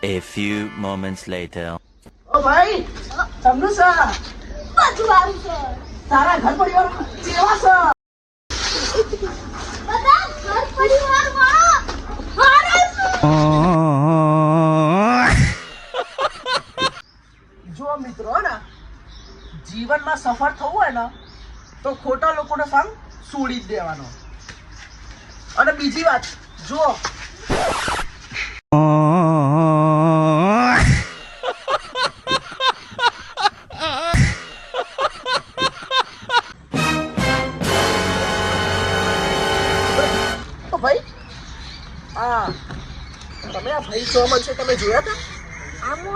A few moments later. ઓ ભાઈ તમને sir બધું આવું છે તારા ઘર પરિવાર કેવા છે? બધા ઘર પરિવારમાં હારા છે જો મિત્રો ને જીવનમાં સફળ થવું હોય ને તો ખોટા લોકોનો સંગ છોડી જ દેવાનો. અને બીજી વાત જો ભાઈ તમે આ ભાઈ છો મને તમે જોયા હતા? આમો